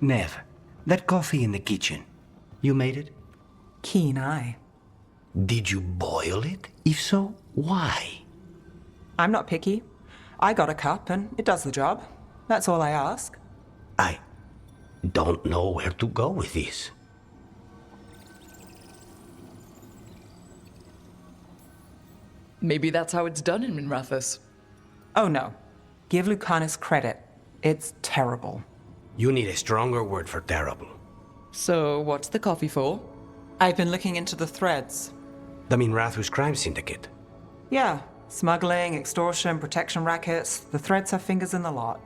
Nev, that coffee in the kitchen, you made it? Keen eye. Did you boil it? If so, why? I'm not picky. I got a cup and it does the job. That's all I ask. I don't know where to go with this. Maybe that's how it's done in Minrathous. Oh no. Give Lucanus credit. It's terrible. You need a stronger word for terrible. So, what's the coffee for? I've been looking into the threads. The Minrathous crime syndicate. Yeah, smuggling, extortion, protection rackets. The threads have fingers in the lot.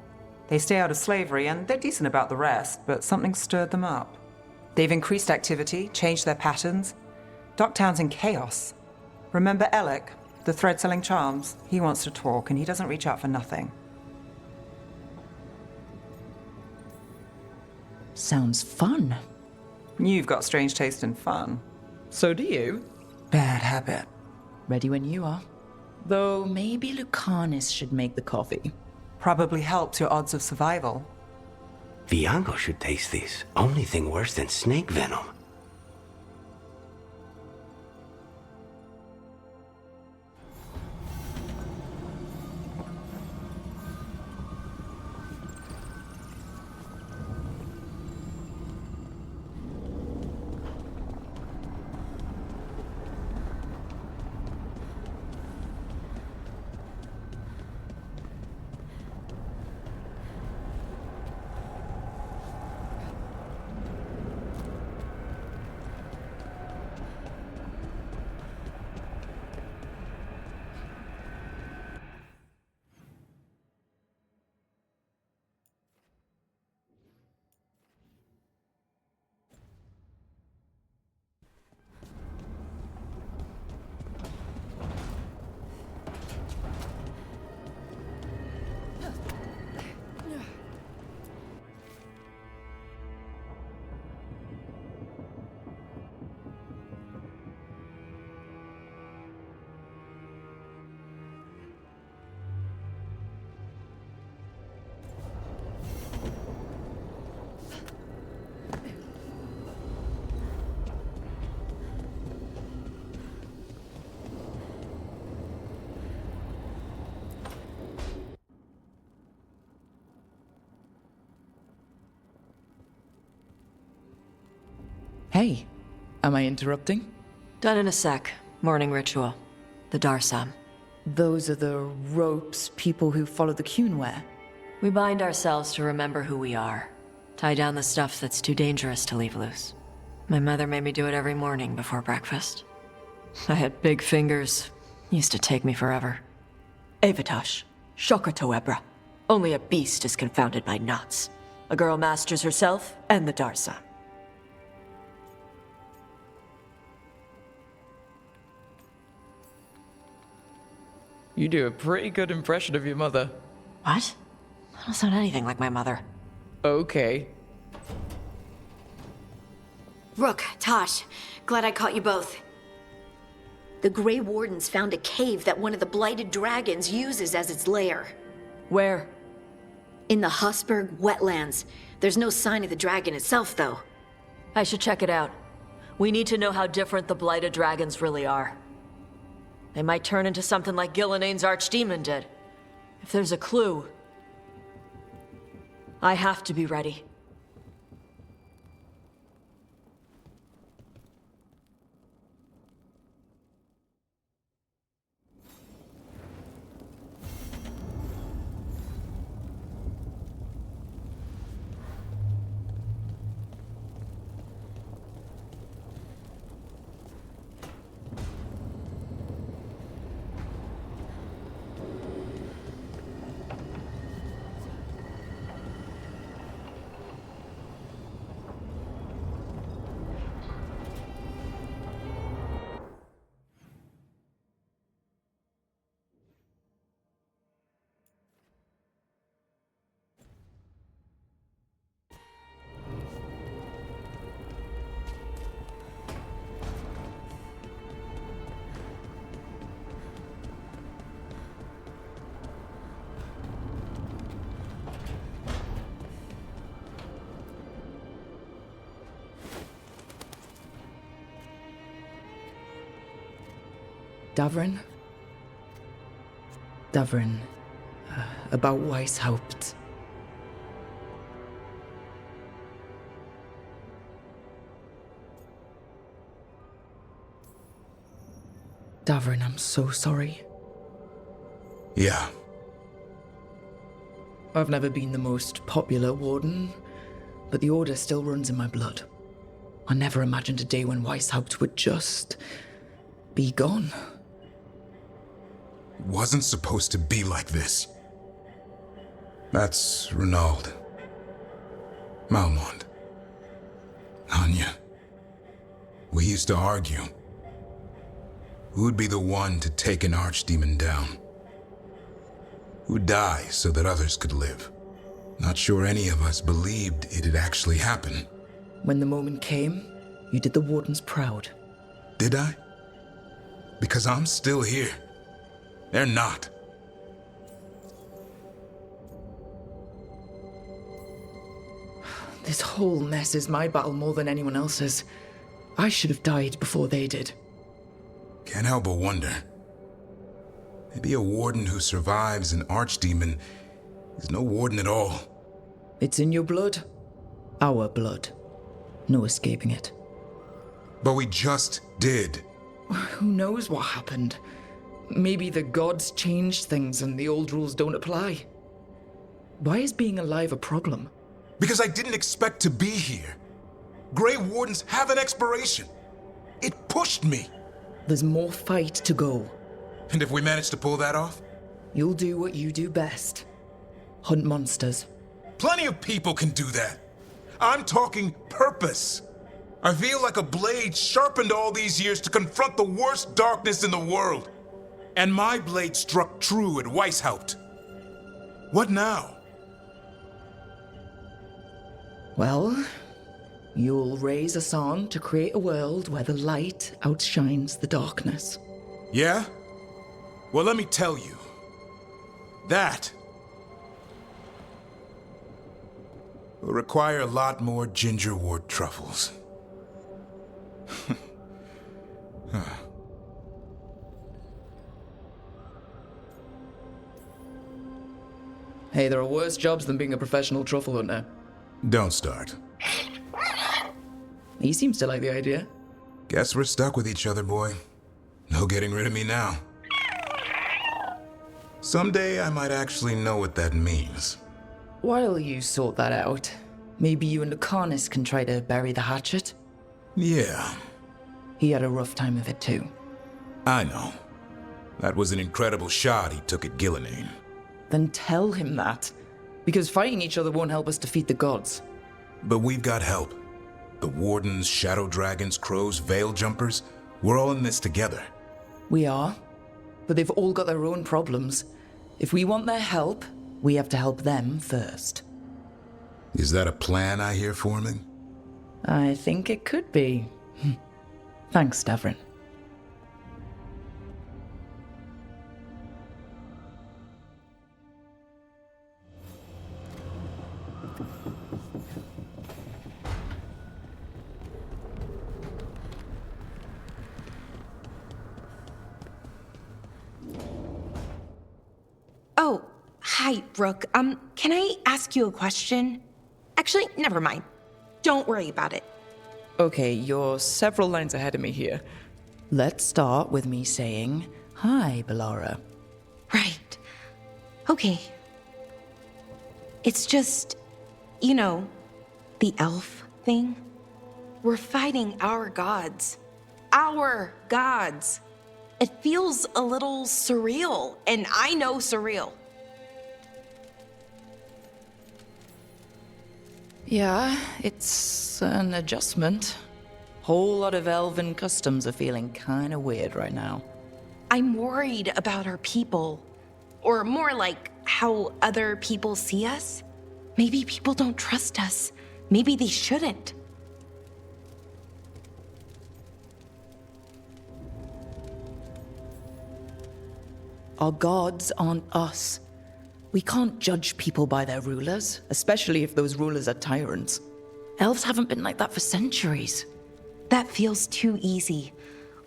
They stay out of slavery and they're decent about the rest, but something stirred them up. They've increased activity, changed their patterns. Docktown's in chaos. Remember Alec, the thread-selling charms? He wants to talk and he doesn't reach out for nothing. Sounds fun. You've got strange taste in fun. So do you. Bad habit. Ready when you are. Though maybe Lucanus should make the coffee. Probably helps your odds of survival. Viango should taste this. Only thing worse than snake venom. Hey, am I interrupting? Done in a sec. Morning ritual. The Darsam. Those are the ropes people who follow the Qun wear. We bind ourselves to remember who we are. Tie down the stuff that's too dangerous to leave loose. My mother made me do it every morning before breakfast. I had big fingers. Used to take me forever. Avatash. Shokratoebra. Only a beast is confounded by knots. A girl masters herself and the Darsam. You do a pretty good impression of your mother. What? I don't sound anything like my mother. Okay. Rook, Tosh, glad I caught you both. The Grey Wardens found a cave that one of the Blighted Dragons uses as its lair. Where? In the Husberg wetlands. There's no sign of the dragon itself, though. I should check it out. We need to know how different the Blighted Dragons really are. They might turn into something like Gillenane's archdemon did. If there's a clue, I have to be ready. Davrin? Davrin, about Weishaupt. Davrin, I'm so sorry. Yeah. I've never been the most popular warden, but the Order still runs in my blood. I never imagined a day when Weishaupt would just be gone. It wasn't supposed to be like this. That's Renaud. Malmond. Anya. We used to argue. Who'd be the one to take an archdemon down? Who'd die so that others could live? Not sure any of us believed it'd actually happen. When the moment came, you did the Wardens proud. Did I? Because I'm still here. They're not. This whole mess is my battle more than anyone else's. I should have died before they did. Can't help but wonder. Maybe a warden who survives an archdemon is no warden at all. It's in your blood. Our blood. No escaping it. But we just did. Who knows what happened? Maybe the gods changed things and the old rules don't apply. Why is being alive a problem? Because I didn't expect to be here. Grey Wardens have an expiration. It pushed me. There's more fight to go. And if we manage to pull that off? You'll do what you do best. Hunt monsters. Plenty of people can do that. I'm talking purpose. I feel like a blade sharpened all these years to confront the worst darkness in the world. And my blade struck true at Weishaupt. What now? Well, you'll raise a song to create a world where the light outshines the darkness. Yeah? Well, let me tell you. That will require a lot more gingerwort truffles. Hey, there are worse jobs than being a professional truffle hunter. Don't start. He seems to like the idea. Guess we're stuck with each other, boy. No getting rid of me now. Someday I might actually know what that means. While you sort that out, maybe you and Lucanus can try to bury the hatchet? Yeah, He had a rough time of it too. I know. That was an incredible shot he took at Gillinane. Then tell him that. Because fighting each other won't help us defeat the gods. But we've got help. The Wardens, Shadow Dragons, Crows, Veil Jumpers, we're all in this together. We are. But they've all got their own problems. If we want their help, we have to help them first. Is that a plan I hear forming? I think it could be. Thanks, Davrin. Oh, hi, Brooke. Can I ask you a question? Actually, never mind. Don't worry about it. Okay, you're several lines ahead of me here. Let's start with me saying, hi, Bellara. Right. Okay. It's just, you know, the elf thing. We're fighting our gods. Our gods. It feels a little surreal, and I know surreal. Yeah, it's an adjustment. Whole lot of elven customs are feeling kinda weird right now. I'm worried about our people. Or more like how other people see us. Maybe people don't trust us. Maybe they shouldn't. Our gods aren't us. We can't judge people by their rulers, especially if those rulers are tyrants. Elves haven't been like that for centuries. That feels too easy.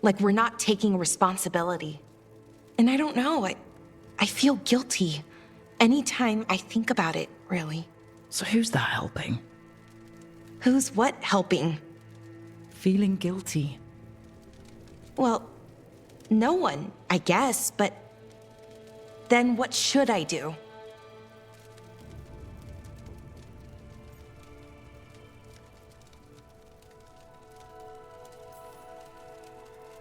Like we're not taking responsibility. And I don't know, I feel guilty anytime I think about it, really. So who's that helping? Who's what helping? Feeling guilty. Well, no one, I guess, but then what should I do?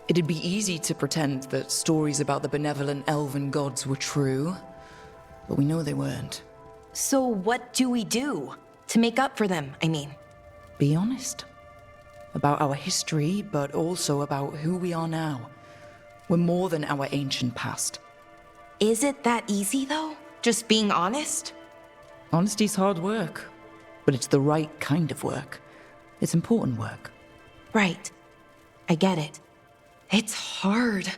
It'd be easy to pretend that stories about the benevolent elven gods were true, but we know they weren't. So what do we do to make up for them, I mean? Be honest. About our history, but also about who we are now. We're more than our ancient past. Is it that easy, though? Just being honest? Honesty's hard work, but it's the right kind of work. It's important work. Right. I get it. It's hard.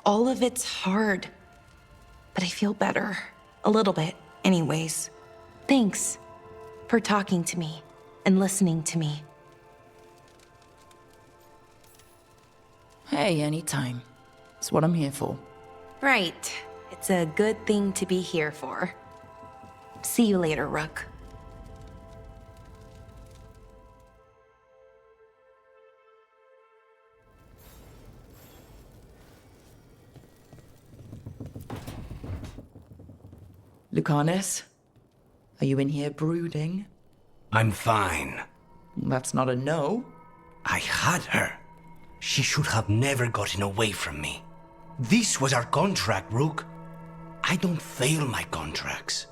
All of it's hard. But I feel better. A little bit, anyways. Thanks for talking to me and listening to me. Hey, anytime. It's what I'm here for. Right. It's a good thing to be here for. See you later, Rook. Lucanus, are you in here brooding? I'm fine. That's not a no. I had her. She should have never gotten away from me. This was our contract, Rook. I don't fail my contracts.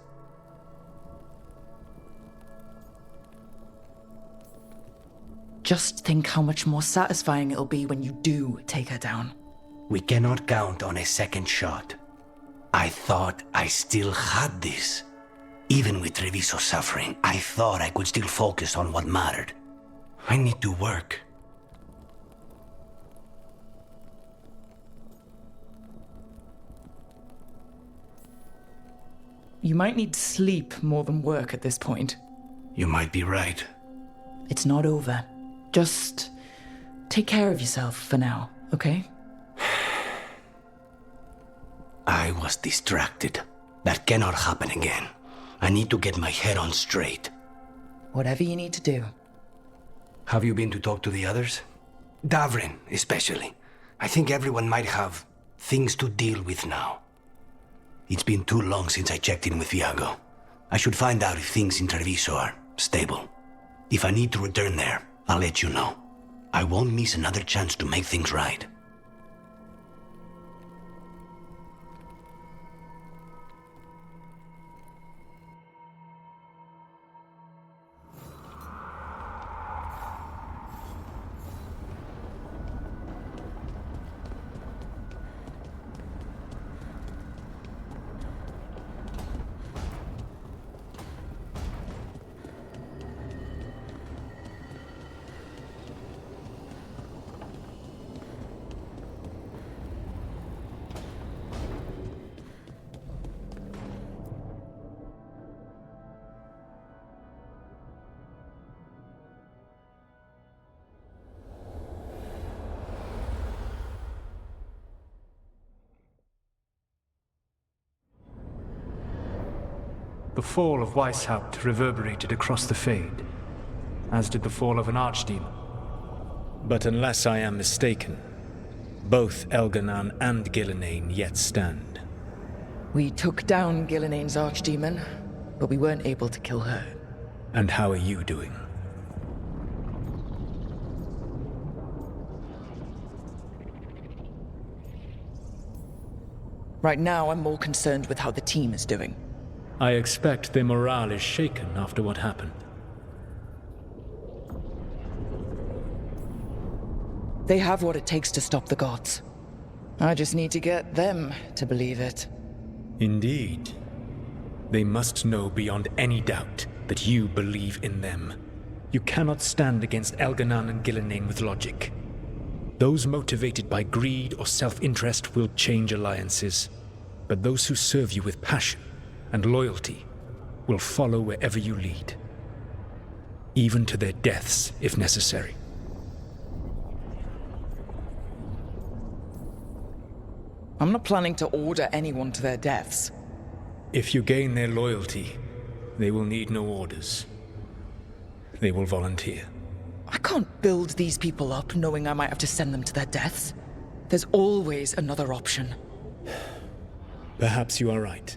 Just think how much more satisfying it'll be when you do take her down. We cannot count on a second shot. I thought I still had this. Even with Treviso suffering, I thought I could still focus on what mattered. I need to work. You might need sleep more than work at this point. You might be right. It's not over. Just take care of yourself for now, okay? I was distracted. That cannot happen again. I need to get my head on straight. Whatever you need to do. Have you been to talk to the others? Davrin, especially. I think everyone might have things to deal with now. It's been too long since I checked in with Viago. I should find out if things in Treviso are stable. If I need to return there, I'll let you know. I won't miss another chance to make things right. The fall of Weishaupt reverberated across the Fade, as did the fall of an archdemon. But unless I am mistaken, both Elganan and Gillenane yet stand. We took down Gillenane's archdemon, but we weren't able to kill her. And how are you doing? Right now, I'm more concerned with how the team is doing. I expect their morale is shaken after what happened. They have what it takes to stop the gods. I just need to get them to believe it. Indeed. They must know beyond any doubt that you believe in them. You cannot stand against Elganan and Gillenane with logic. Those motivated by greed or self-interest will change alliances, but those who serve you with passion and loyalty will follow wherever you lead, even to their deaths if necessary. I'm not planning to order anyone to their deaths. If you gain their loyalty, they will need no orders. They will volunteer. I can't build these people up knowing I might have to send them to their deaths. There's always another option. Perhaps you are right.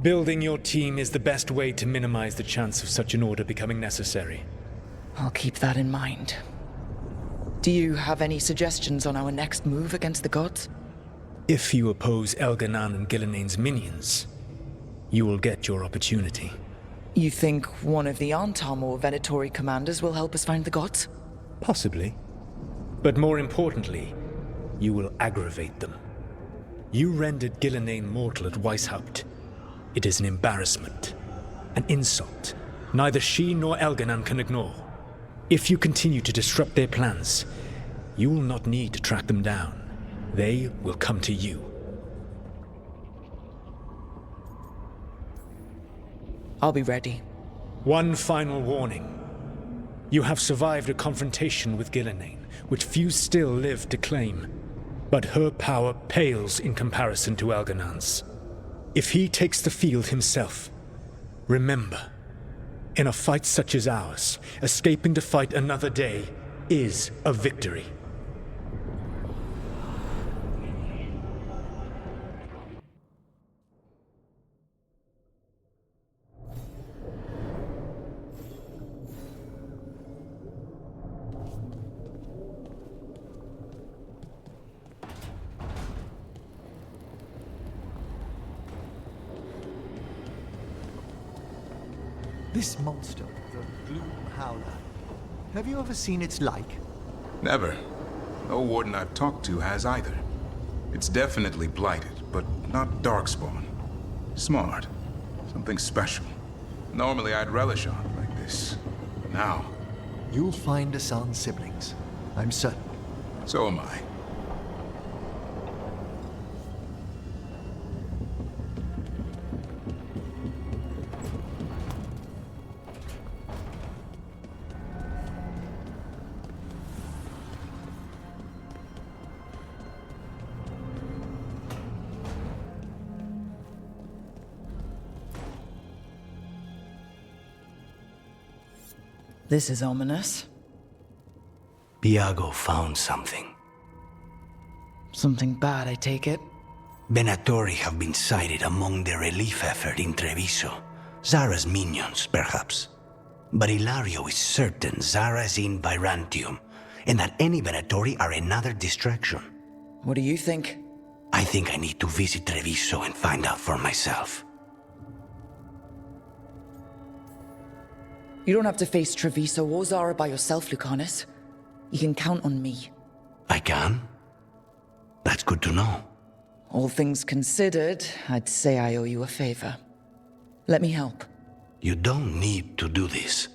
Building your team is the best way to minimize the chance of such an order becoming necessary. I'll keep that in mind. Do you have any suggestions on our next move against the gods? If you oppose Elganan and Gilnean's minions, you will get your opportunity. You think one of the Antam or Venatori commanders will help us find the gods? Possibly. But more importantly, you will aggravate them. You rendered Gilnean mortal at Weishaupt. It is an embarrassment, an insult, neither she nor Elganan can ignore. If you continue to disrupt their plans, you will not need to track them down. They will come to you. I'll be ready. One final warning. You have survived a confrontation with Gilnean, which few still live to claim. But her power pales in comparison to Elganan's. If he takes the field himself, remember, in a fight such as ours, escaping to fight another day is a victory. This monster, the Gloom Howler, have you ever seen its like? Never. No warden I've talked to has either. It's definitely blighted, but not darkspawn. Smart. Something special. Normally I'd relish on it like this. But now... You'll find Asan's siblings. I'm certain. So am I. This is ominous. Biago found something. Something bad, I take it? Venatori have been sighted among the relief effort in Treviso. Zara's minions, perhaps. But Ilario is certain Zara is in Byzantium, and that any Venatori are another distraction. What do you think? I think I need to visit Treviso and find out for myself. You don't have to face Treviso or Zara by yourself, Lucanus. You can count on me. I can? That's good to know. All things considered, I'd say I owe you a favor. Let me help. You don't need to do this,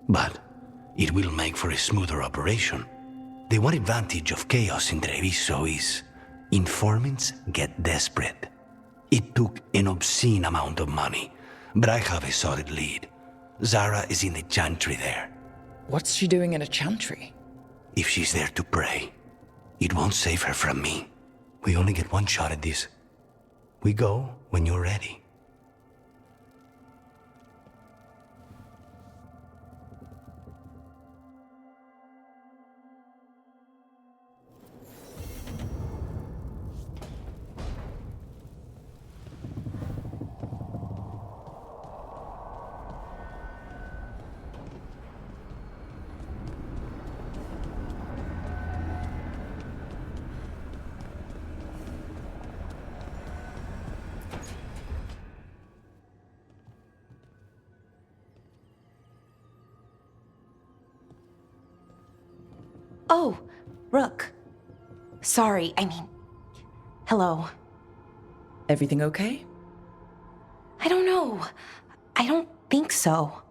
but it will make for a smoother operation. The one advantage of chaos in Treviso is informants get desperate. It took an obscene amount of money, but I have a solid lead. Zara is in the chantry there. What's she doing in a chantry? If she's there to pray, it won't save her from me. We only get one shot at this. We go when you're ready. Oh, Rook. Sorry, hello. Everything okay? I don't know. I don't think so.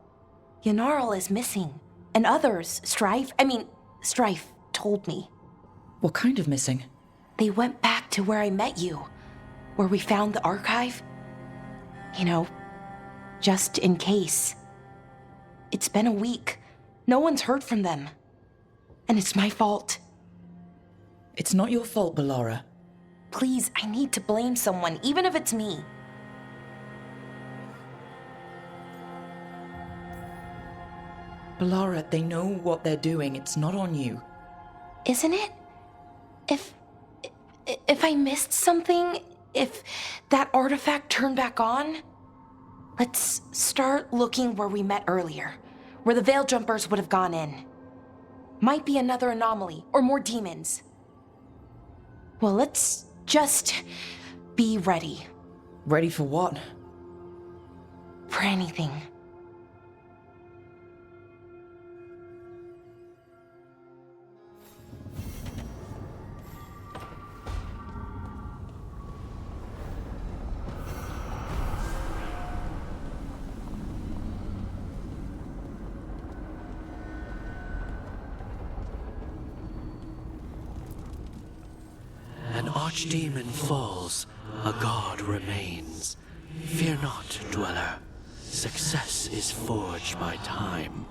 Yanarl is missing. And others, Strife told me. What kind of missing? They went back to where I met you. Where we found the archive. You know, just in case. It's been a week. No one's heard from them. And it's my fault. It's not your fault, Bellara. Please, I need to blame someone, even if it's me. Lara, they know what they're doing. It's not on you. Isn't it? If I missed something, if that artifact turned back on, let's start looking where we met earlier, where the Veil Jumpers would have gone in. Might be another anomaly, or more demons. Well, let's just be ready. Ready for what? For anything. An archdemon falls, a god remains. Fear not, dweller. Success is forged by time.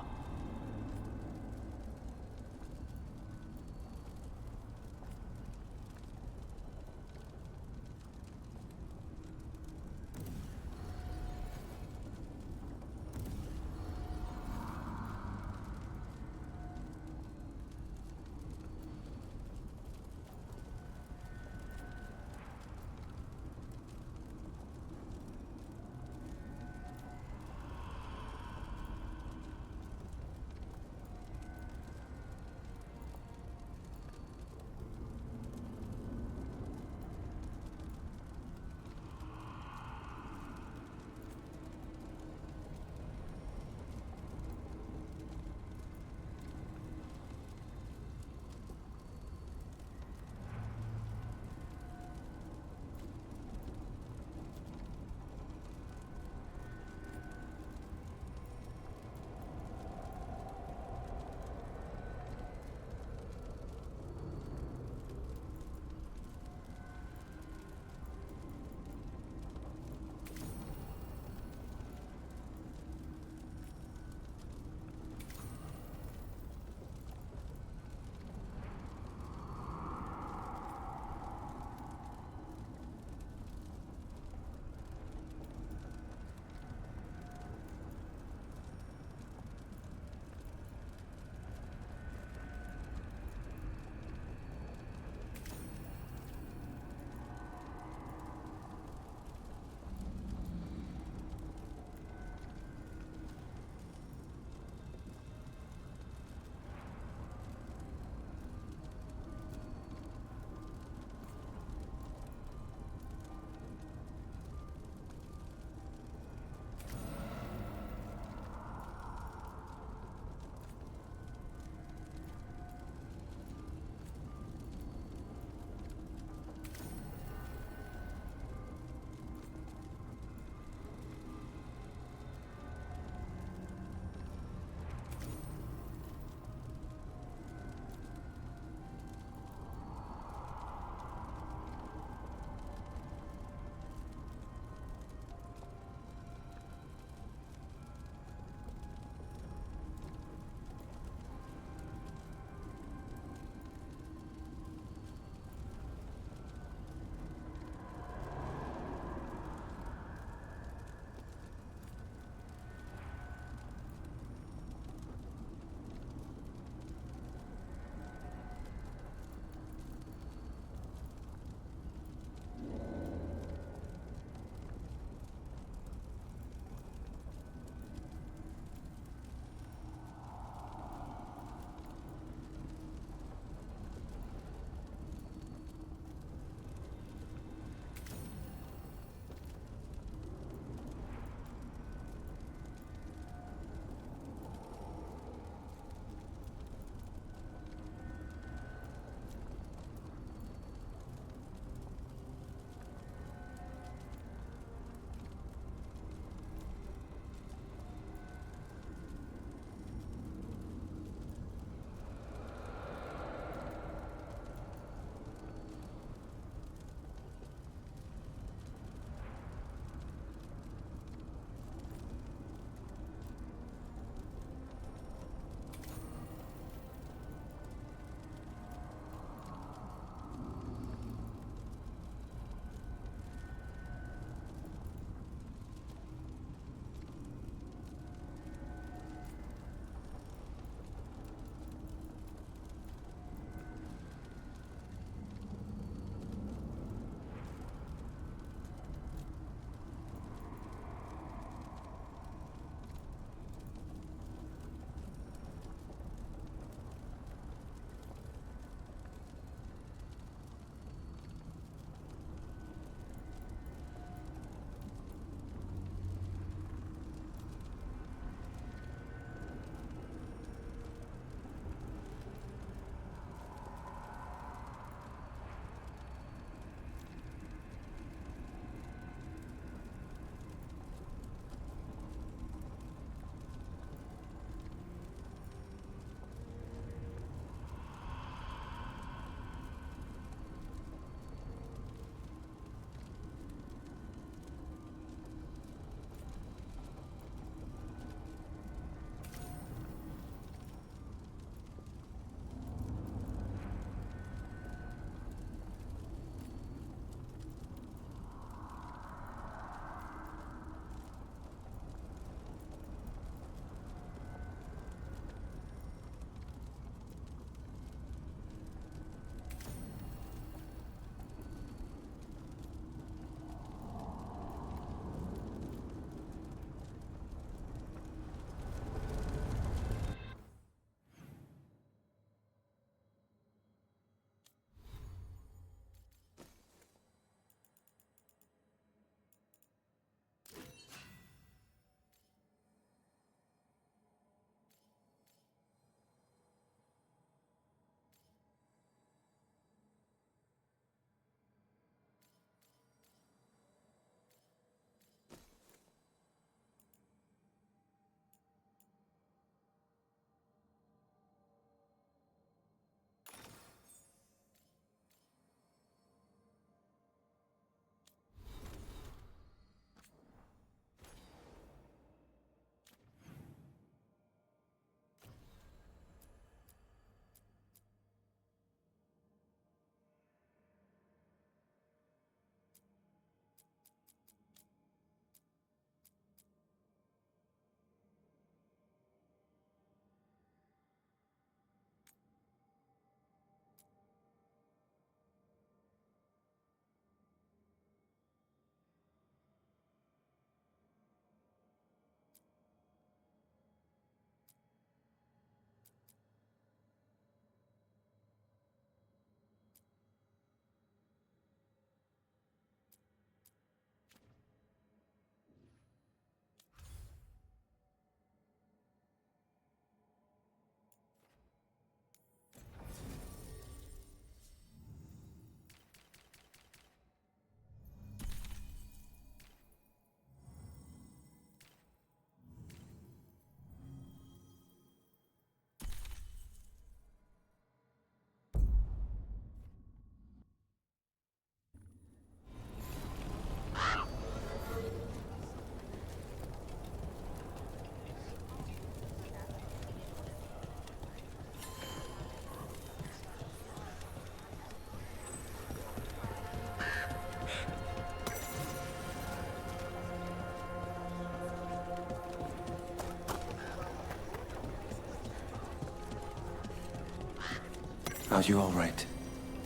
Are you all right?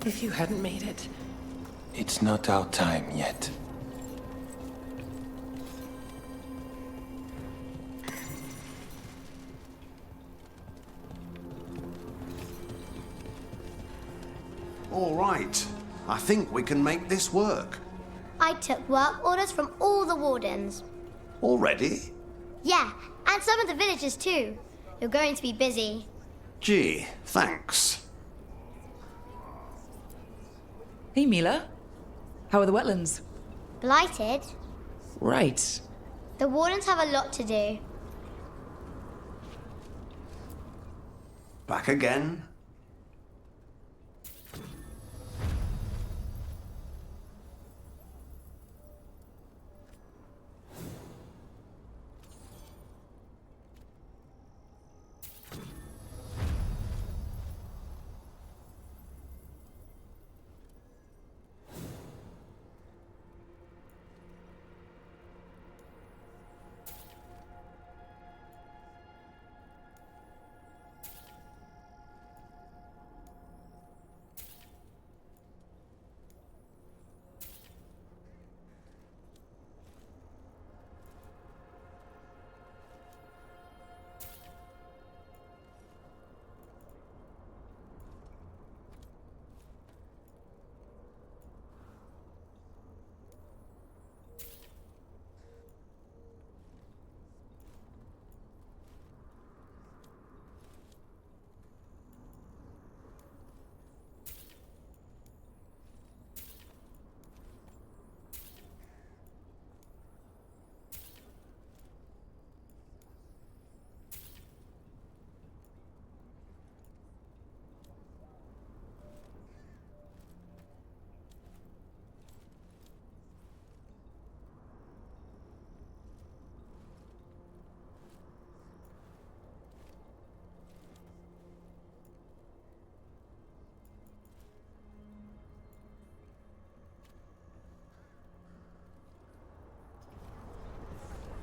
If you hadn't made it. It's not our time yet. All right. I think we can make this work. I took work orders from all the wardens. Already? Yeah, and some of the villagers too. You're going to be busy. Gee, thanks. Hey, Mila. How are the wetlands? Blighted? Right. The wardens have a lot to do. Back again?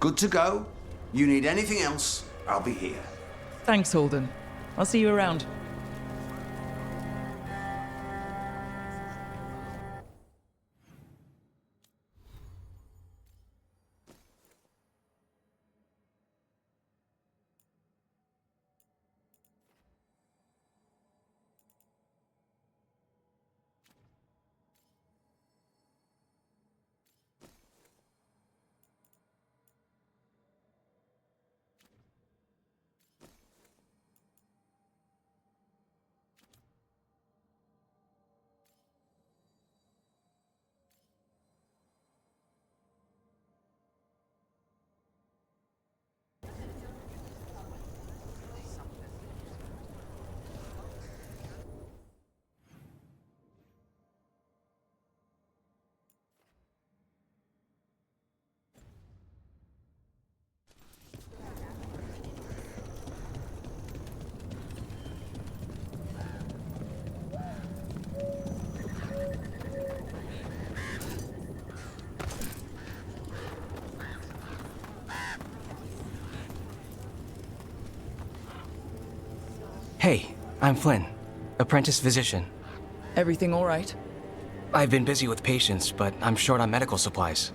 Good to go. You need anything else, I'll be here. Thanks, Holden. I'll see you around. Hey, I'm Flynn, apprentice physician. Everything all right? I've been busy with patients, but I'm short on medical supplies.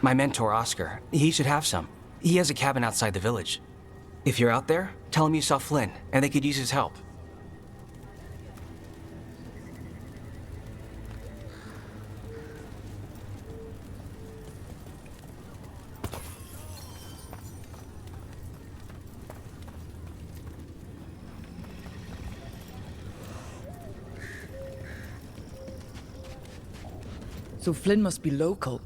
My mentor, Oscar, he should have some. He has a cabin outside the village. If you're out there, tell him you saw Flynn, and they could use his help. So Flynn must be local.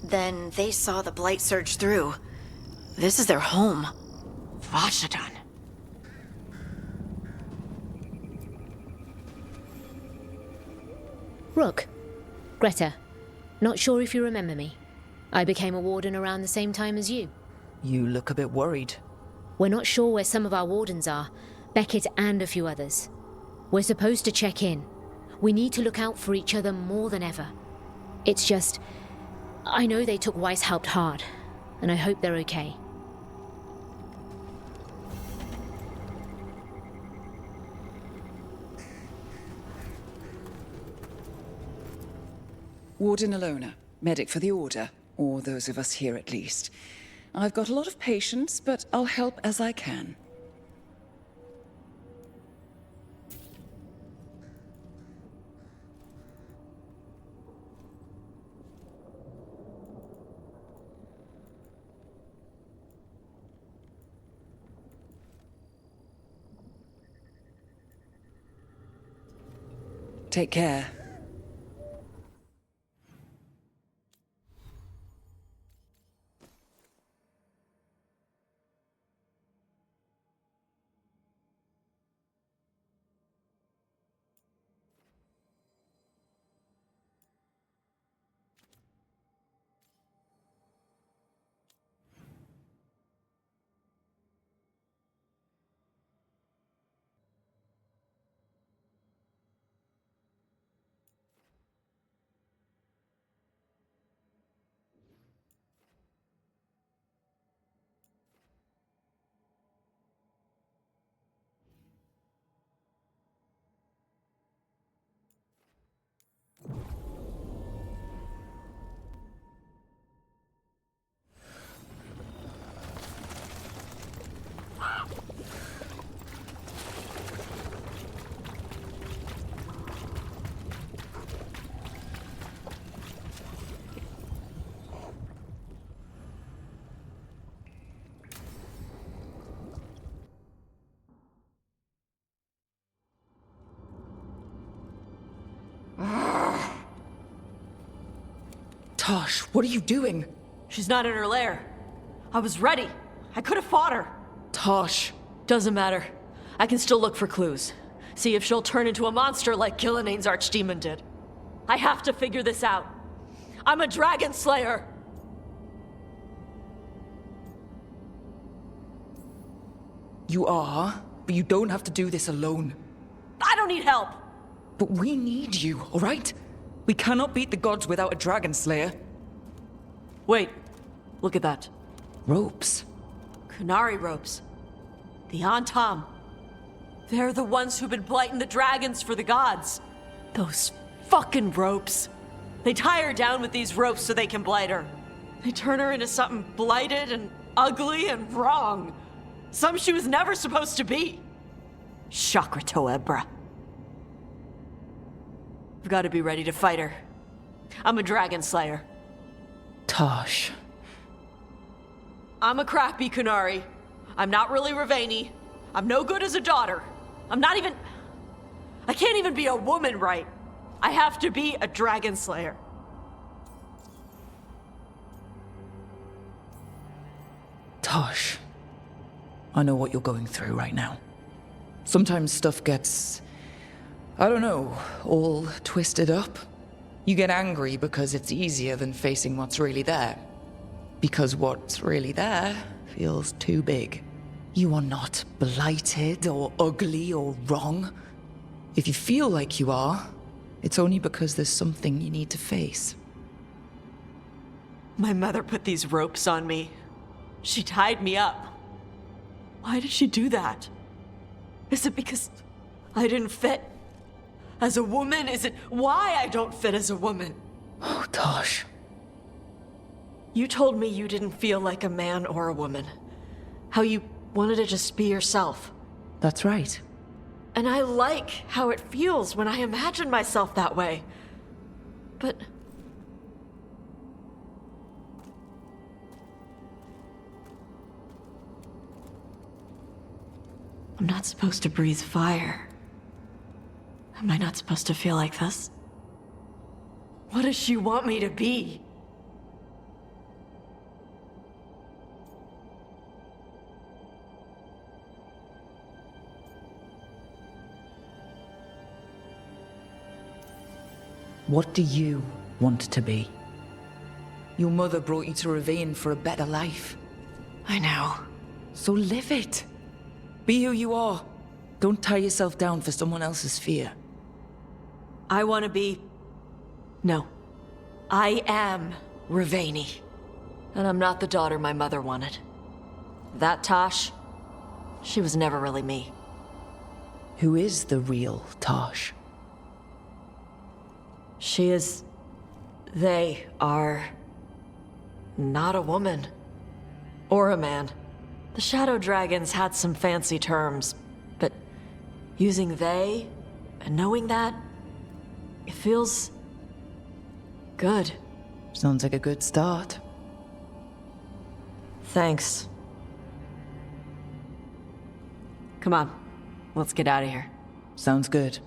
Then they saw the blight surge through. This is their home. Vashadan. Rook. Greta. Not sure if you remember me. I became a warden around the same time as you. You look a bit worried. We're not sure where some of our wardens are. Beckett and a few others. We're supposed to check in. We need to look out for each other more than ever. It's just... I know they took Weishaupt hard, and I hope they're okay. Warden Alona, medic for the Order, or those of us here at least. I've got a lot of patience, but I'll help as I can. Take care. Tosh, what are you doing? She's not in her lair. I was ready. I could have fought her. Tosh. Doesn't matter. I can still look for clues. See if she'll turn into a monster like Gilnenane's archdemon did. I have to figure this out. I'm a dragon slayer. You are, but you don't have to do this alone. I don't need help. But we need you, all right? We cannot beat the gods without a dragon slayer. Wait, look at that. Ropes. Kunari ropes. The Antam. They're the ones who've been blighting the dragons for the gods. Those fucking ropes. They tie her down with these ropes so they can blight her. They turn her into something blighted and ugly and wrong. Some she was never supposed to be. Chakra Toebra. I've got to be ready to fight her. I'm a dragon slayer. Tosh. I'm a crappy Kunari. I'm not really Raveni. I'm no good as a daughter. I can't even be a woman right. I have to be a dragon slayer. Tosh. I know what you're going through right now. Sometimes stuff gets, I don't know, all twisted up. You get angry because it's easier than facing what's really there. Because what's really there feels too big. You are not blighted or ugly or wrong. If you feel like you are, it's only because there's something you need to face. My mother put these ropes on me. She tied me up. Why did she do that? Is it because I didn't fit? As a woman, is it why I don't fit as a woman? Oh, Tosh. You told me you didn't feel like a man or a woman. How you wanted to just be yourself. That's right. And I like how it feels when I imagine myself that way. But... I'm not supposed to breathe fire. Am I not supposed to feel like this? What does she want me to be? What do you want to be? Your mother brought you to Ravine for a better life. I know. So live it. Be who you are. Don't tie yourself down for someone else's fear. I want to be... No. I am Raveni. And I'm not the daughter my mother wanted. That Tosh, she was never really me. Who is the real Tosh? She is... They are not a woman or a man. The Shadow Dragons had some fancy terms, but using they and knowing that, it feels good. Sounds like a good start. Thanks. Come on, let's get out of here. Sounds good.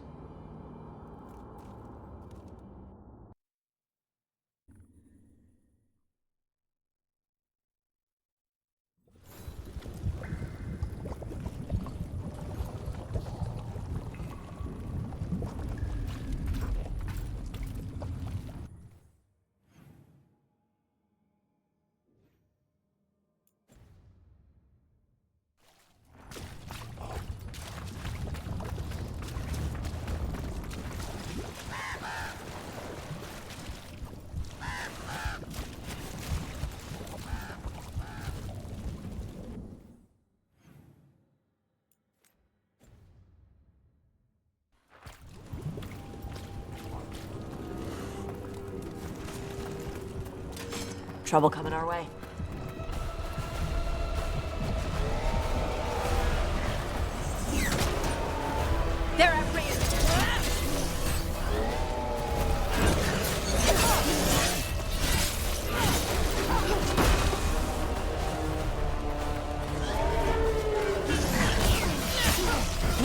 Trouble coming our way. They're after you.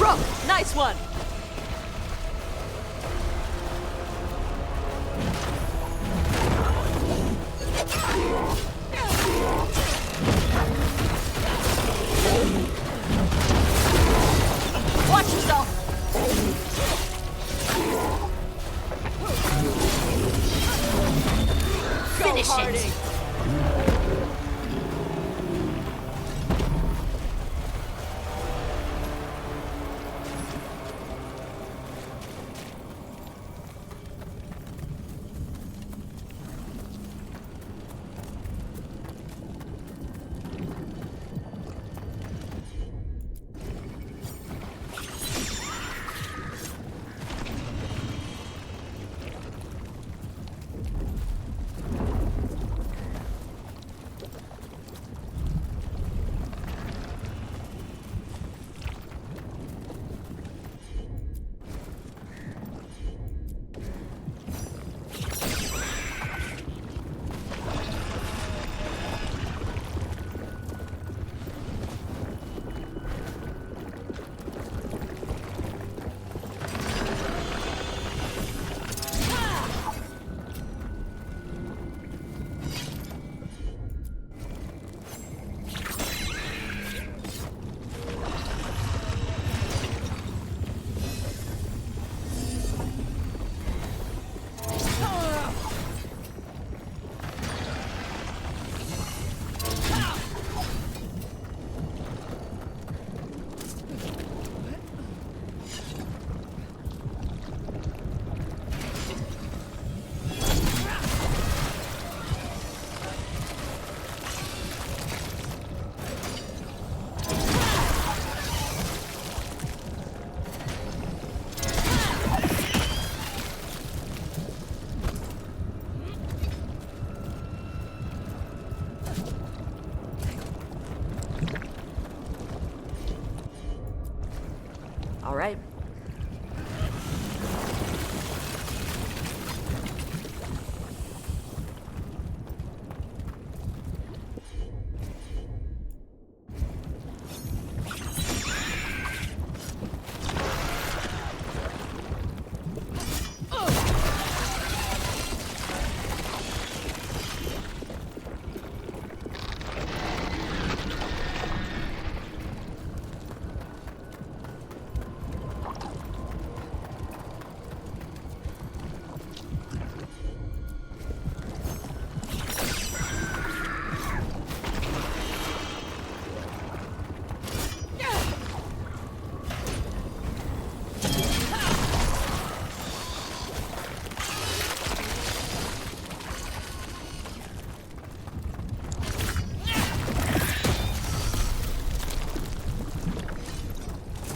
Rook, nice one! Watch yourself! Finish it! All right.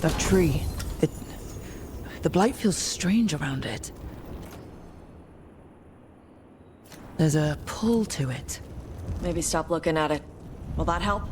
That tree, the blight feels strange around it. There's a pull to it. Maybe stop looking at it. Will that help?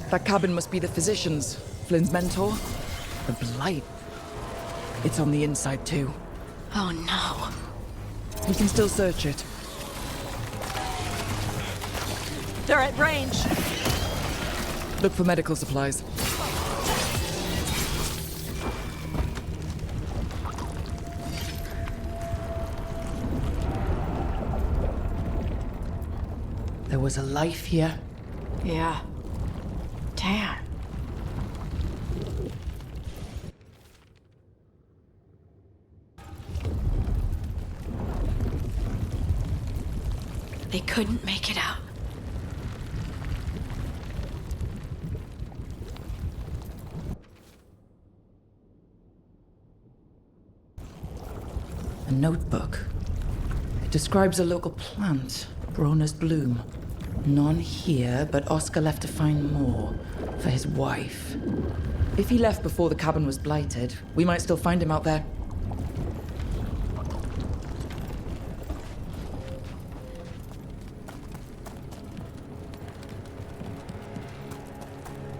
That cabin must be the physician's. Flynn's mentor. The Blight. It's on the inside, too. Oh no. We can still search it. They're at range. Look for medical supplies. There was a life here. Yeah. Damn. They couldn't make it out. A notebook. It describes a local plant, Brona's bloom. None here, but Oscar left to find more for his wife. If he left before the cabin was blighted, we might still find him out there.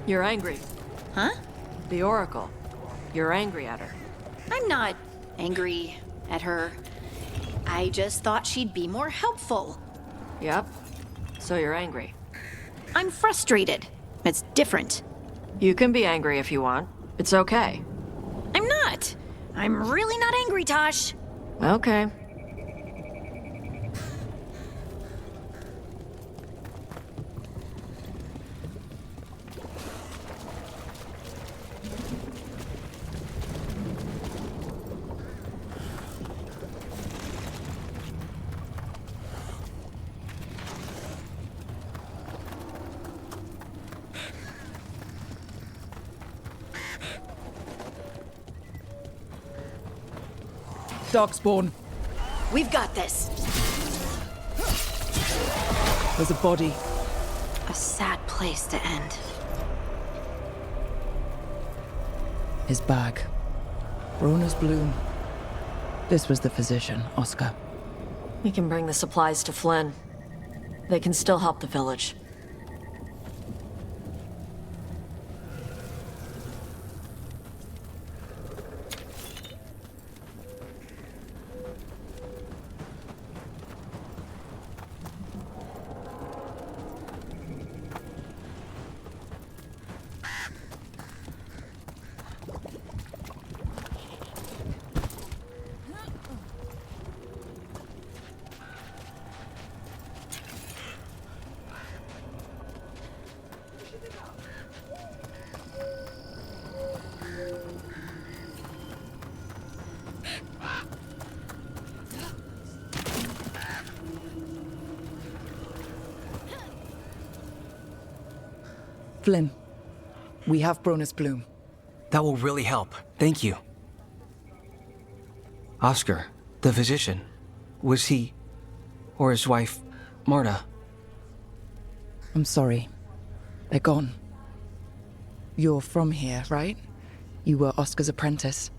You're angry. Huh? The Oracle. You're angry at her. I'm not angry at her. I just thought she'd be more helpful. Yep. So you're angry. I'm frustrated. It's different. You can be angry if you want. It's okay. I'm not. I'm really not angry, Tosh. Okay. Darkspawn. We've got this. There's a body. A sad place to end. His bag. Brona's bloom. This was the physician, Oscar. We can bring the supplies to Flynn. They can still help the village. Flynn, we have Brona's bloom. That will really help. Thank you. Oscar, the physician, was he, or his wife, Marta? I'm sorry. They're gone. You're from here, right? You were Oscar's apprentice.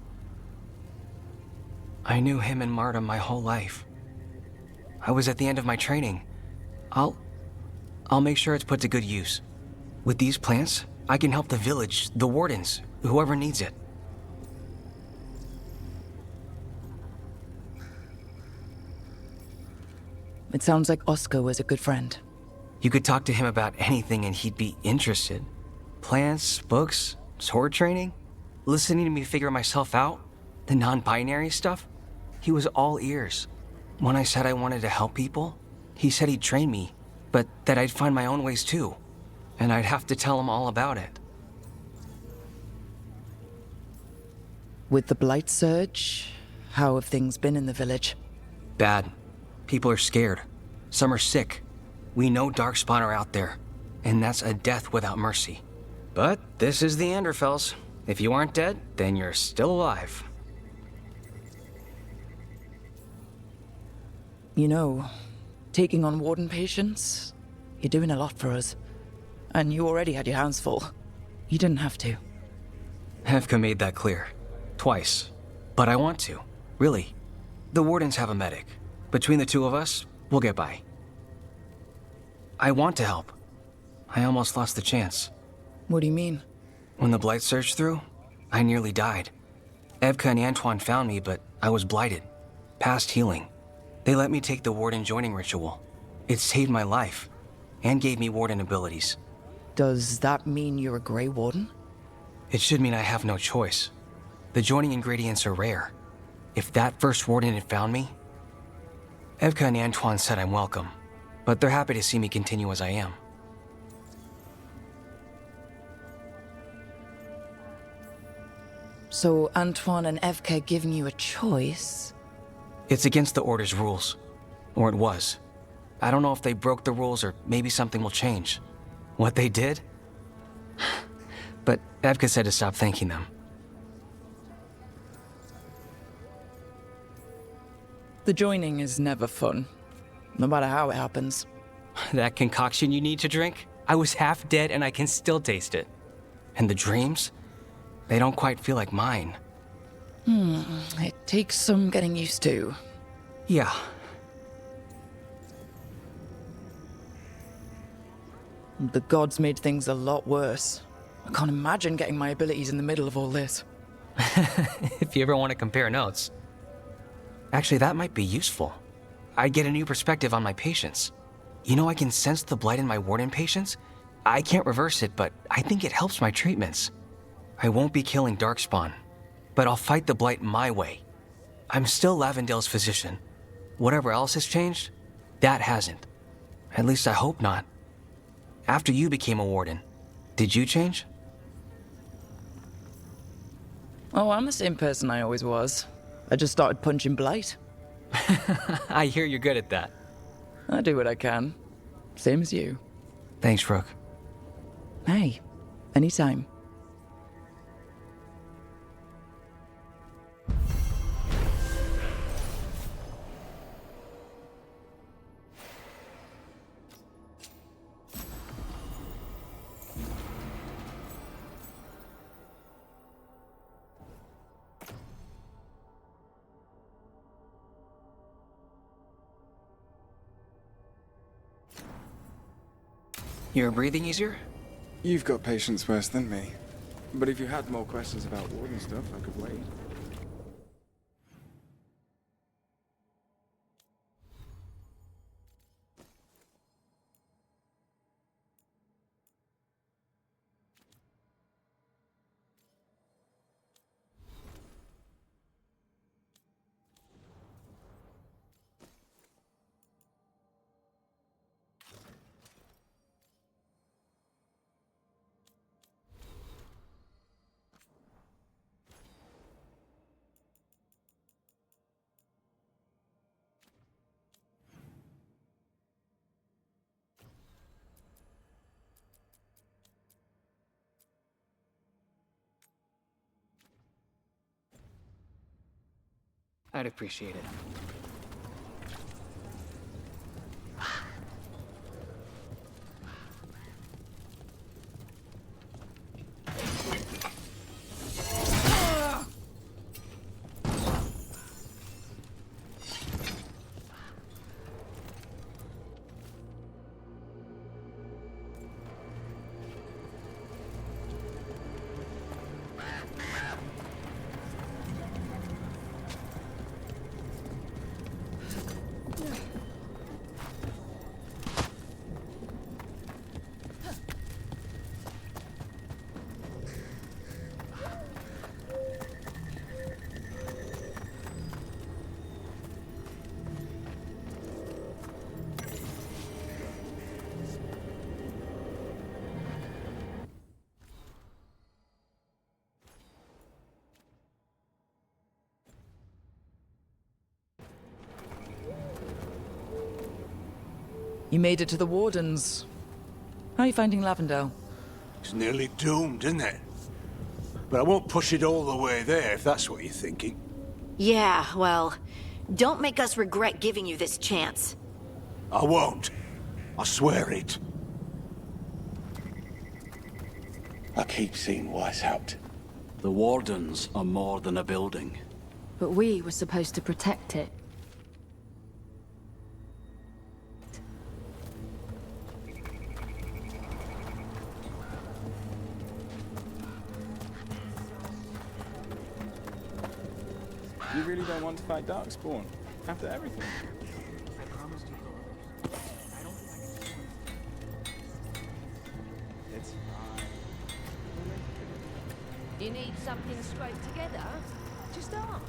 I knew him and Marta my whole life. I was at the end of my training. I'll make sure it's put to good use. With these plants, I can help the village, the wardens, whoever needs it. It sounds like Oscar was a good friend. You could talk to him about anything and he'd be interested. Plants, books, sword training, listening to me figure myself out, the non-binary stuff. He was all ears. When I said I wanted to help people, he said he'd train me, but that I'd find my own ways too. And I'd have to tell him all about it. With the Blight Surge, how have things been in the village? Bad. People are scared. Some are sick. We know Darkspawn are out there, and that's a death without mercy. But this is the Anderfells. If you aren't dead, then you're still alive. You know, taking on Warden patients, you're doing a lot for us. And you already had your hands full. You didn't have to. Evka made that clear. Twice. But I want to. Really. The Wardens have a medic. Between the two of us, we'll get by. I want to help. I almost lost the chance. What do you mean? When the Blight surged through, I nearly died. Evka and Antoine found me, but I was blighted. Past healing. They let me take the Warden joining ritual. It saved my life, and gave me Warden abilities. Does that mean you're a Grey Warden? It should mean I have no choice. The joining ingredients are rare. If that first Warden had found me... Evka and Antoine said I'm welcome, but they're happy to see me continue as I am. So Antoine and Evka giving you a choice? It's against the Order's rules. Or it was. I don't know if they broke the rules or maybe something will change. What they did? But Evka said to stop thanking them. The joining is never fun, no matter how it happens. That concoction you need to drink? I was half dead and I can still taste it. And the dreams? They don't quite feel like mine. It takes some getting used to. Yeah. The gods made things a lot worse. I can't imagine getting my abilities in the middle of all this. If you ever want to compare notes. Actually, that might be useful. I'd get a new perspective on my patients. You know, I can sense the blight in my Warden patients. I can't reverse it, but I think it helps my treatments. I won't be killing Darkspawn, but I'll fight the blight my way. I'm still Lavendale's physician. Whatever else has changed, that hasn't. At least I hope not. After you became a Warden, did you change? Oh, I'm the same person I always was. I just started punching blight. I hear you're good at that. I do what I can. Same as you. Thanks, Rook. Hey, anytime. You're breathing easier? You've got patience worse than me. But if you had more questions about Warden stuff, I could wait. I'd appreciate it. You made it to the Wardens. How are you finding Lavendale? It's nearly doomed, isn't it? But I won't push it all the way there, if that's what you're thinking. Yeah, well, don't make us regret giving you this chance. I won't. I swear it. I keep seeing Weishaupt. The Wardens are more than a building. But we were supposed to protect it. You really don't want to fight Darkspawn? After everything? It's fine. You need something scraped together? Just ask.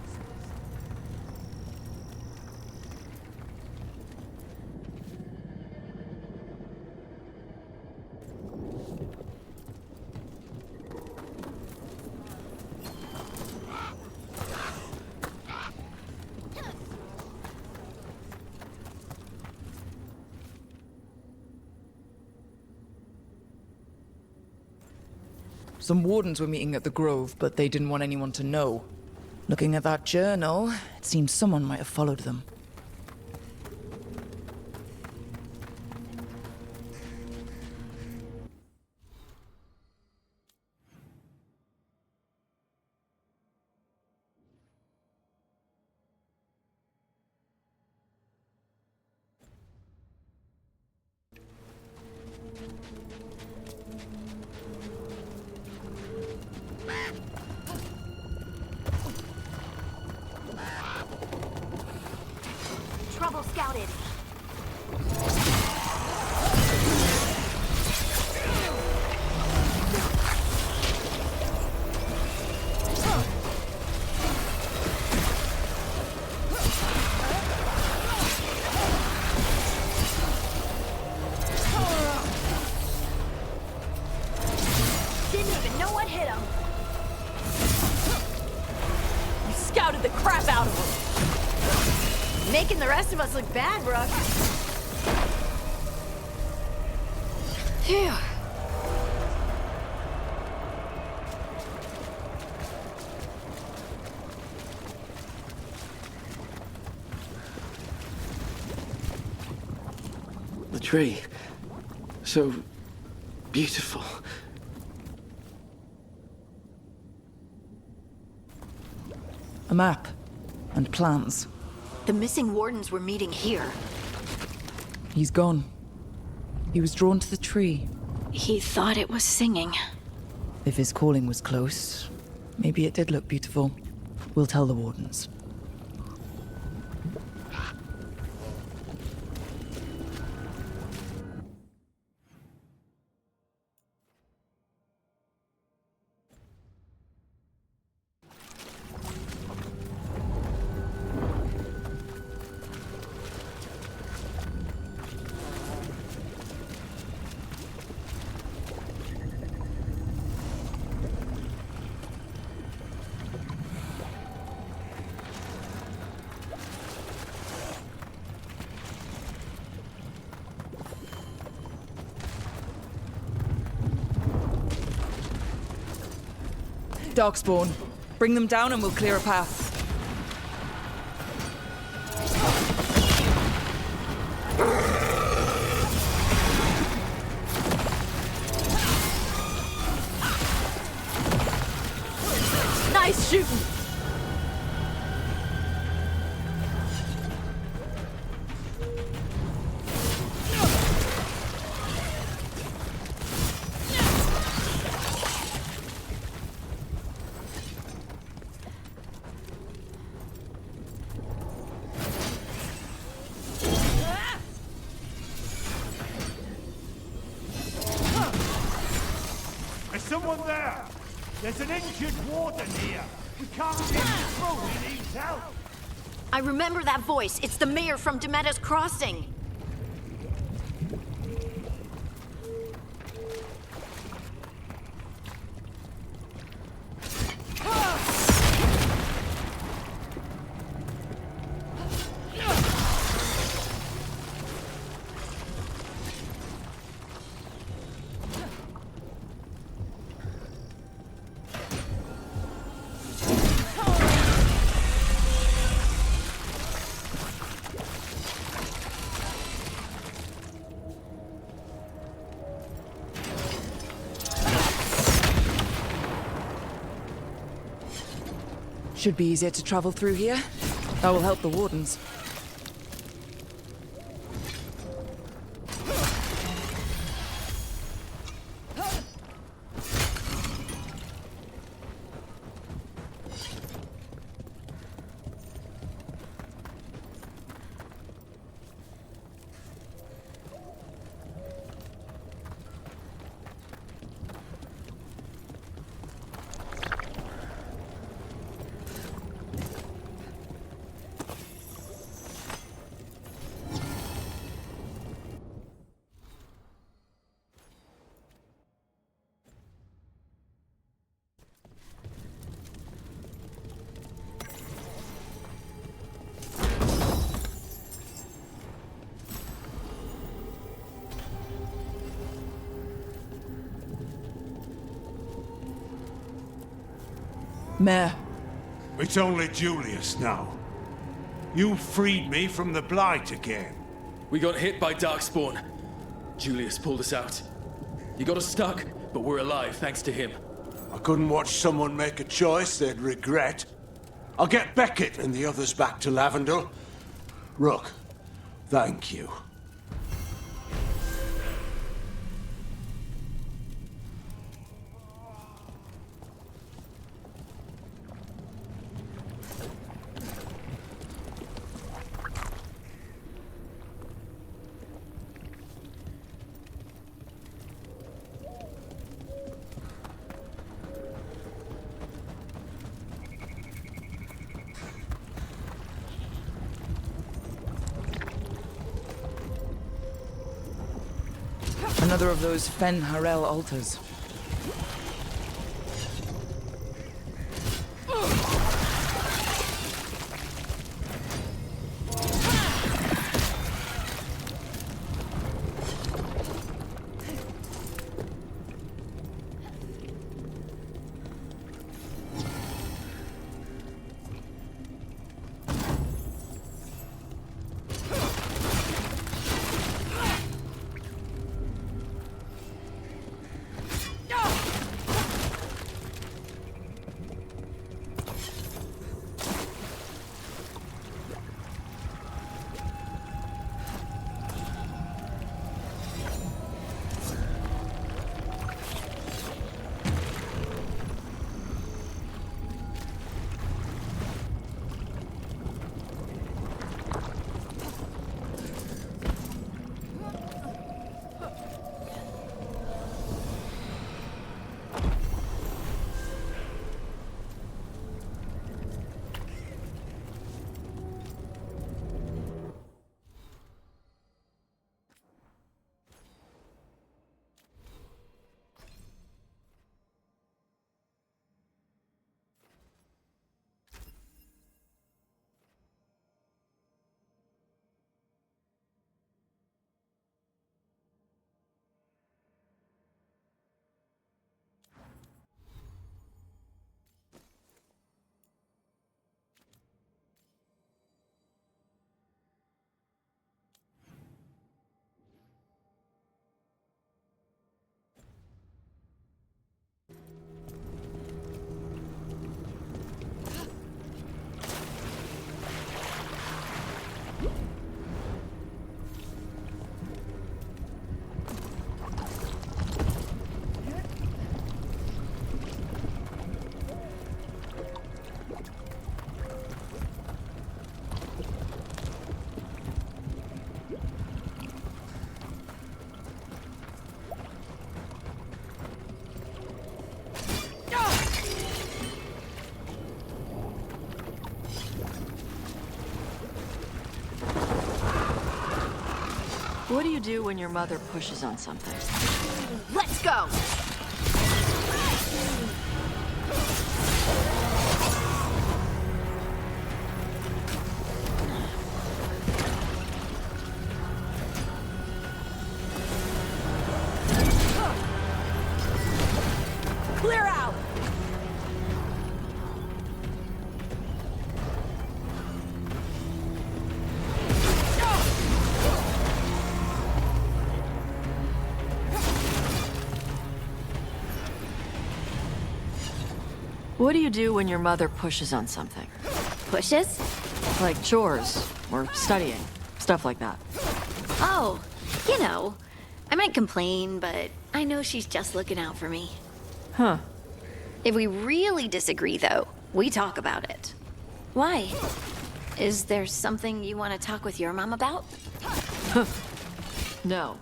Some Wardens were meeting at the Grove, but they didn't want anyone to know. Looking at that journal, it seems someone might have followed them. Trouble scouted. Didn't even know what hit him. You scouted the crap out of him. Making the rest of us look bad, Brooke. Phew. The tree. So beautiful. A map and plans. The missing Wardens were meeting here. He's gone. He was drawn to the tree. He thought it was singing. If his calling was close, maybe it did look beautiful. We'll tell the Wardens. Darkspawn. Bring them down and we'll clear a path. Nice shooting! Is someone there? There's an injured warden here. We can't get him through. He needs help. I remember that voice. It's the mayor from Demetta's Crossing. Should be easier to travel through here. That will help the wardens. Mayor. It's only Julius now. You freed me from the Blight again. We got hit by Darkspawn. Julius pulled us out. He got us stuck, but we're alive thanks to him. I couldn't watch someone make a choice they'd regret. I'll get Beckett and the others back to Lavendel. Rook, thank you. Another of those Fen Harel altars. What do you do when your mother pushes on something? Let's go! Clear out! What do you do when your mother pushes on something? Pushes? Like chores, or studying, stuff like that. Oh, you know, I might complain, but I know she's just looking out for me. Huh. If we really disagree, though, we talk about it. Why? Is there something you want to talk with your mom about? No.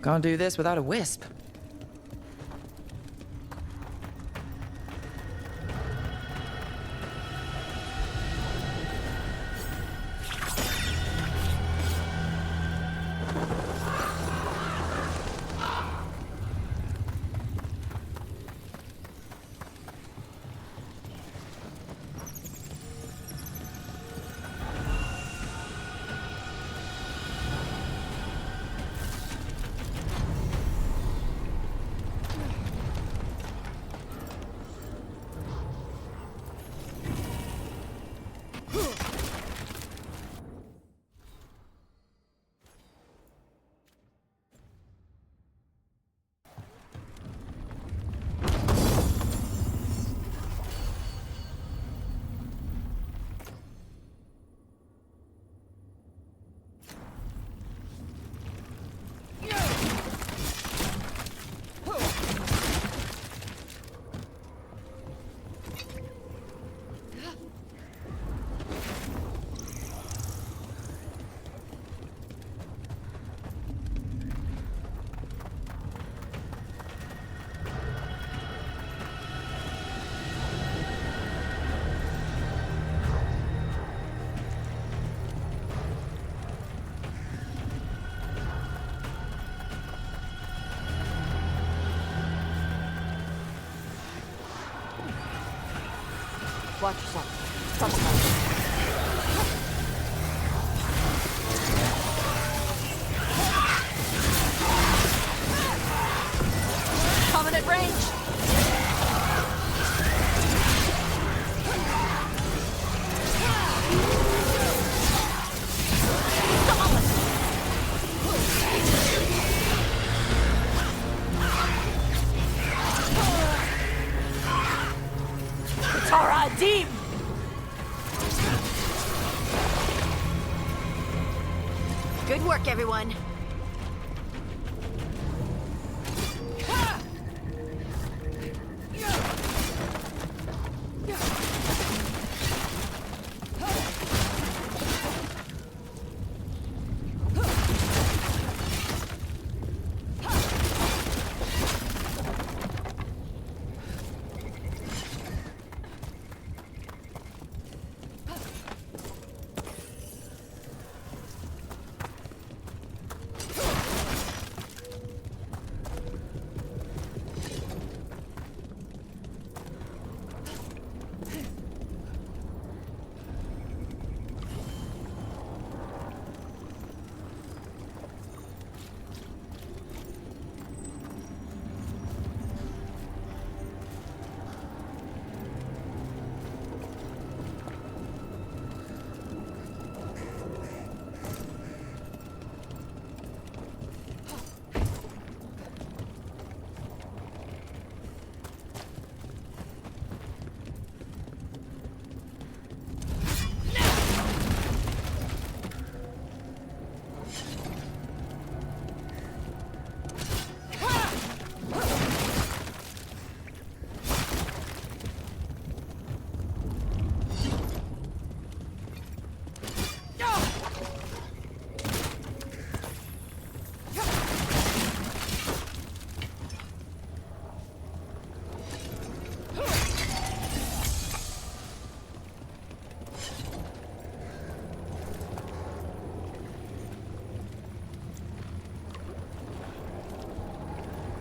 Can't do this without a wisp. Watch yourself. Subtitles. Coming at range. Tara, deep! Good work, everyone.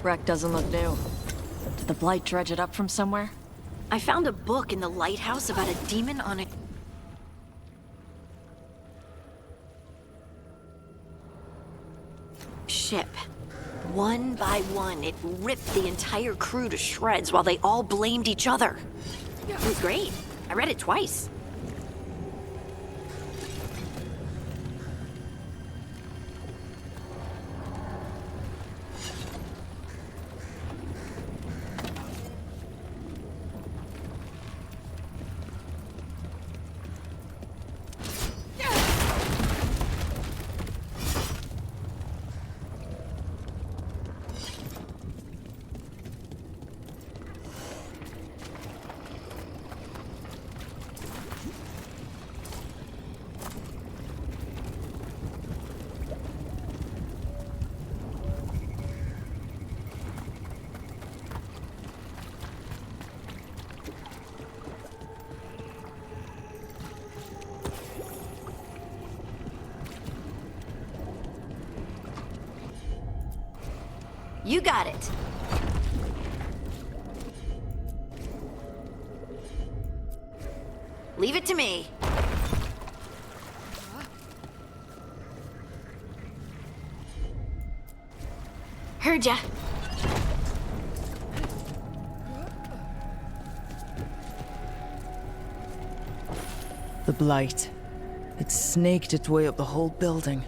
shipwreck doesn't look new. Did the Blight dredge it up from somewhere? I found a book in the lighthouse about a demon on a... ship. One by one, it ripped the entire crew to shreds while they all blamed each other. It was great. I read it twice. You got it. Leave it to me. Heard ya. The Blight. It snaked its way up the whole building.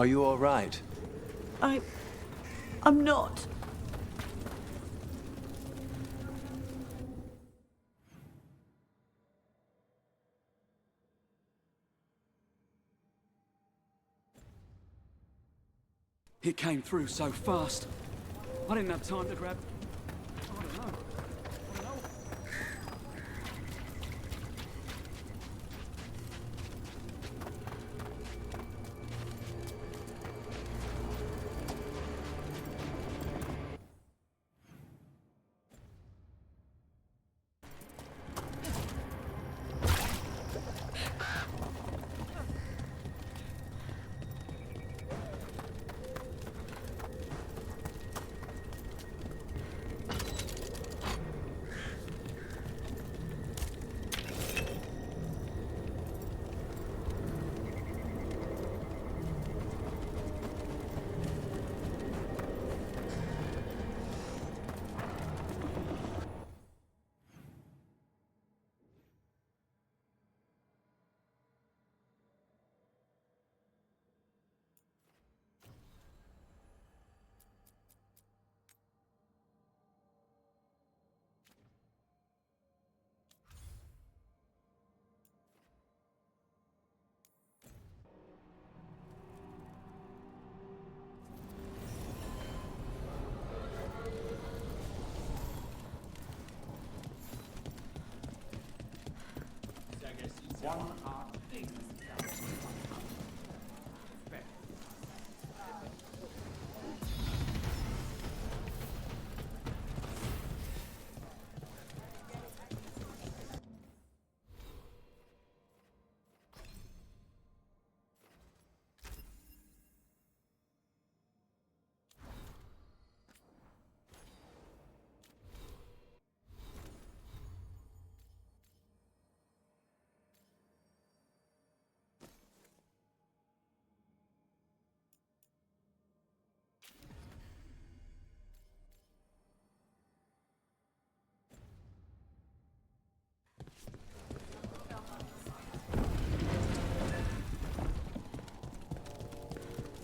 Are you all right? I'm not. It came through so fast. I didn't have time to grab... I don't know.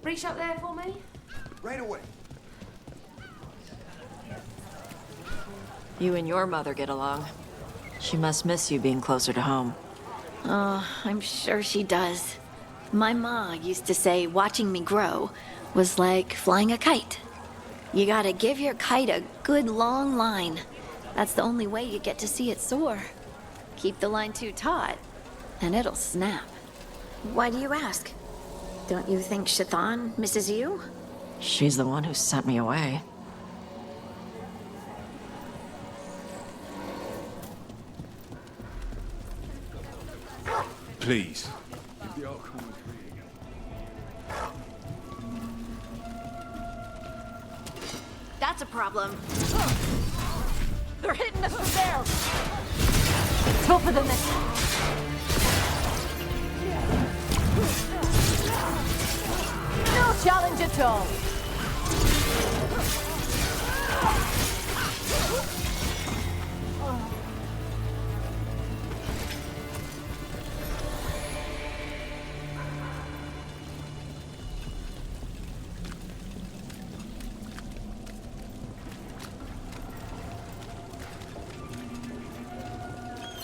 Reach up there for me? Right away. You and your mother get along. She must miss you being closer to home. Oh, I'm sure she does. My ma used to say watching me grow was like flying a kite. You gotta give your kite a good long line. That's the only way you get to see it soar. Keep the line too taut, and it'll snap. Why do you ask? Don't you think Shathan misses you? She's the one who sent me away. Please. That's a problem. They're hitting us from there! Tougher than this. No challenge at all.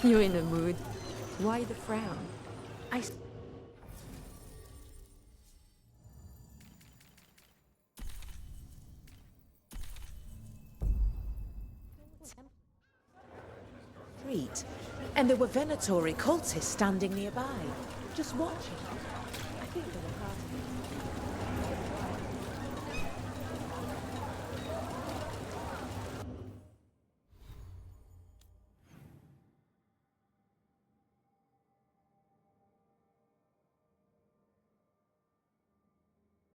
You in the mood? Why the frown? And there were Venatori cultists standing nearby, just watching. I think they were